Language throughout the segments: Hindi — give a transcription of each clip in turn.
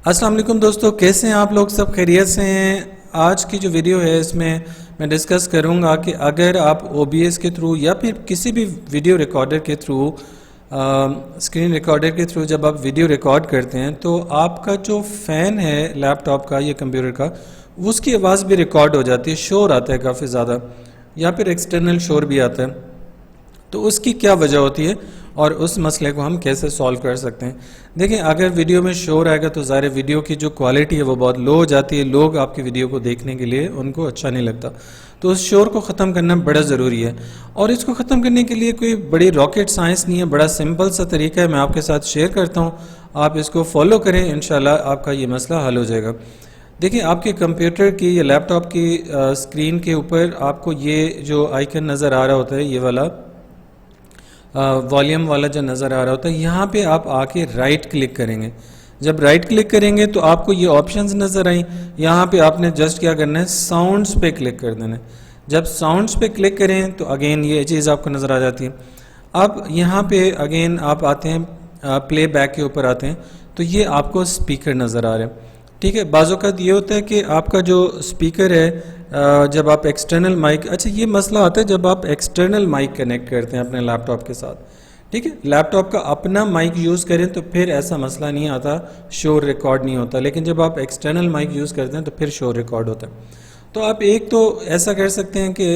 अस्सलाम वालेकुम दोस्तों, कैसे हैं आप लोग? सब खैरियत से हैं? आज की जो वीडियो है इसमें मैं डिस्कस करूंगा कि अगर आप OBS के थ्रू या फिर किसी भी वीडियो रिकॉर्डर के थ्रू स्क्रीन रिकॉर्डर के थ्रू जब आप वीडियो रिकॉर्ड करते हैं तो आपका जो फ़ैन है लैपटॉप का या कंप्यूटर का, उसकी आवाज़ भी रिकॉर्ड हो जाती है, शोर आता है काफ़ी ज़्यादा या फिर एक्सटर्नल शोर भी आता है। तो उसकी क्या वजह होती है और उस मसले को हम कैसे सॉल्व कर सकते हैं? देखिए, अगर वीडियो में शोर आएगा तो ज़ाहिर वीडियो की जो क्वालिटी है वो बहुत लो हो जाती है, लोग आपकी वीडियो को देखने के लिए उनको अच्छा नहीं लगता। तो उस शोर को ख़त्म करना बड़ा ज़रूरी है और इसको ख़त्म करने के लिए कोई बड़ी रॉकेट साइंस नहीं है, बड़ा सिंपल सा तरीका है, मैं आपके साथ शेयर करता हूँ। आप इसको फॉलो करें, इंशाल्लाह आपका ये मसला हल हो जाएगा। देखिए, आपके कंप्यूटर की या लैपटॉप की स्क्रीन के ऊपर आपको ये जो आइकन नज़र आ रहा होता है, ये वाला वॉल्यूम वाला जो नज़र आ रहा होता है, यहाँ पे आप आके राइट क्लिक करेंगे। जब राइट क्लिक करेंगे तो आपको ये ऑप्शंस नज़र आई। यहाँ पे आपने जस्ट क्या करना है, साउंड्स पे क्लिक कर देना है। जब साउंड्स पे क्लिक करें तो अगेन ये चीज़ आपको नज़र आ जाती है। अब यहाँ पे अगेन आप आते हैं प्ले बैक के ऊपर आते हैं तो ये आपको स्पीकर नज़र आ रहे हैं। ठीक है, बाज़-औक़ात ये होता है कि आपका जो स्पीकर है जब आप एक्सटर्नल माइक, अच्छा ये मसला आता है जब आप एक्सटर्नल माइक कनेक्ट करते हैं अपने लैपटॉप के साथ। ठीक है, लैपटॉप का अपना माइक यूज़ करें तो फिर ऐसा मसला नहीं आता, शोर रिकॉर्ड नहीं होता, लेकिन जब आप एक्सटर्नल माइक यूज़ करते हैं तो फिर शोर रिकॉर्ड होता है। तो आप एक तो ऐसा कर सकते हैं कि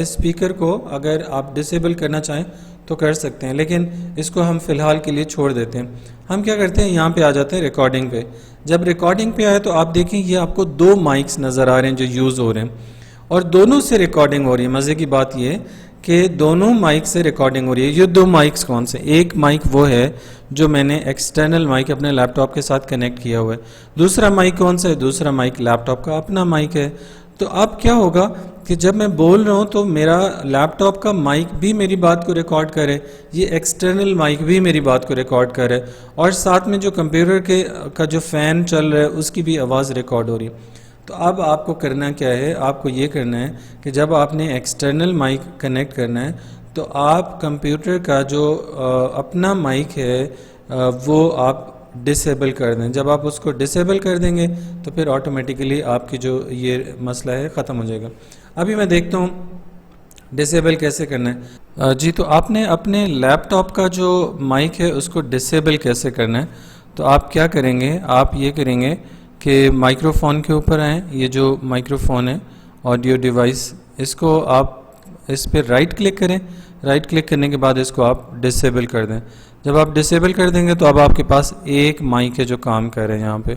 इस स्पीकर को अगर आप डिसेबल करना चाहें तो कर सकते हैं, लेकिन इसको हम फ़िलहाल के लिए छोड़ देते हैं। हम क्या करते हैं, यहाँ पे आ जाते हैं रिकॉर्डिंग पे। जब रिकॉर्डिंग पे आए तो आप देखें ये आपको दो माइक्स नज़र आ रहे हैं जो यूज़ हो रहे हैं और दोनों से रिकॉर्डिंग हो रही है। मज़े की बात ये कि दोनों माइक से रिकॉर्डिंग हो रही है। ये दो माइक्स कौन से? एक माइक वो है जो मैंने एक्सटर्नल माइक अपने लैपटॉप के साथ कनेक्ट किया हुआ है। दूसरा माइक कौन सा है? दूसरा माइक लैपटॉप का अपना माइक है। तो अब क्या होगा कि जब मैं बोल रहा हूँ तो मेरा लैपटॉप का माइक भी मेरी बात को रिकॉर्ड करे, ये एक्सटर्नल माइक भी मेरी बात को रिकॉर्ड करे और साथ में जो कंप्यूटर के का जो फ़ैन चल रहा है उसकी भी आवाज़ रिकॉर्ड हो रही है। तो अब आपको करना क्या है, आपको ये करना है कि जब आपने एक्सटर्नल माइक कनेक्ट करना है तो आप कंप्यूटर का जो अपना माइक है वो आप डिसेबल कर दें। जब आप उसको डिसेबल कर देंगे तो फिर ऑटोमेटिकली आपकी जो ये मसला है ख़त्म हो जाएगा। अभी मैं देखता हूँ डिसेबल कैसे करना है। जी, तो आपने अपने लैपटॉप का जो माइक है उसको डिसेबल कैसे करना है, तो आप क्या करेंगे, आप ये करेंगे कि माइक्रोफोन के ऊपर आएँ, ये जो माइक्रोफोन है ऑडियो डिवाइस, इसको आप इस पर राइट क्लिक करें। राइट क्लिक करने के बाद इसको आप डिसेबल कर दें। जब आप डिसेबल कर देंगे तो अब आपके पास एक माइक है जो काम कर रहे हैं यहाँ पे।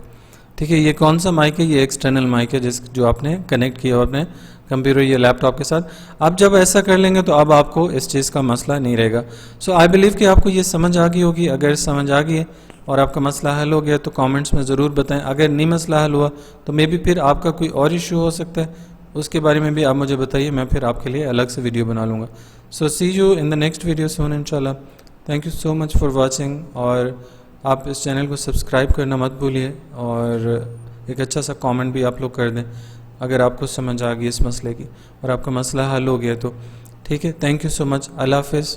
ठीक है, ये कौन सा माइक है? ये एक्सटर्नल माइक है जो आपने कनेक्ट किया अपने कंप्यूटर या लैपटॉप के साथ। अब जब ऐसा कर लेंगे तो अब आपको इस चीज़ का मसला नहीं रहेगा। सो आई बिलीव कि आपको ये समझ आ गई होगी। अगर समझ आ गई है और आपका मसला हल हो गया तो कमेंट्स में ज़रूर बताएं। अगर नहीं मसला हल हुआ तो मे बी फिर आपका कोई और इशू हो सकता है, उसके बारे में भी आप मुझे बताइए, मैं फिर आपके लिए अलग से वीडियो बना लूँगा। So see you in the next video soon इंशाल्लाह। Thank you so much for watching और आप इस चैनल को सब्सक्राइब करना मत भूलिए और एक अच्छा सा कमेंट भी आप लोग कर दें अगर आपको समझ आ गई इस मसले की और आपका मसला हल हो गया तो। ठीक है, थैंक यू सो मच। अल्लाह हाफ़िज़।